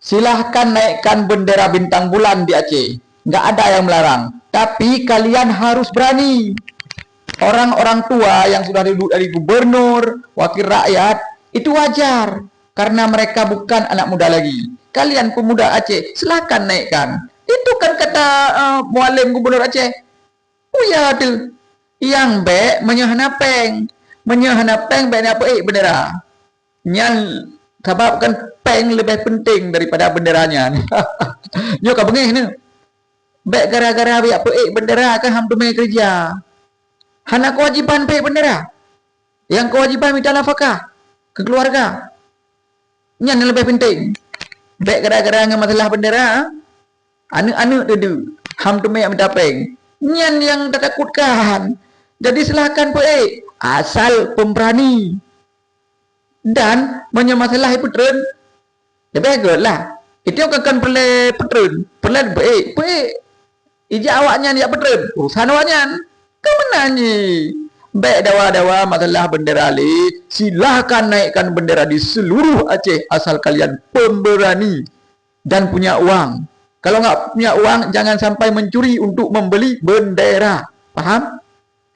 Silahkan naikkan bendera bintang bulan di Aceh. Nggak ada yang melarang. Tapi kalian harus berani. Orang-orang tua yang sudah duduk dari gubernur, wakil rakyat, itu wajar. Karena mereka bukan anak muda lagi. Kalian pemuda Aceh, silahkan naikkan. Itu kan kata mualim gubernur Aceh. Oh ya, til. Yang bek menyehanapeng. Menyehanapeng bek apa bendera. Yang sebabkan peng lebih penting daripada benderanya. Nyo ka bengih ni. Bek gara-gara biak peik bendera kan ham tumai kerja. Hana kewajiban peik bendera. Yang kewajiban minta nafkah ke keluarga. Yang lebih penting. Bek gara-gara dengan masalah bendera, anu-anu dedu. Ham tumai minta peng. Yang tak takutkan. Jadi silakan peik asal pemberani. Dan menyamasalah putren lebih bagus lah. Itu akan perlu putren, perlu baik. Ija awaknya ni putren, urusan awaknya. Kemana ni? Baik dawa-dawa masalah bendera li, silahkan naikkan bendera di seluruh Aceh asal kalian pemberani dan punya uang. Kalau nggak punya uang, jangan sampai mencuri untuk membeli bendera. Paham?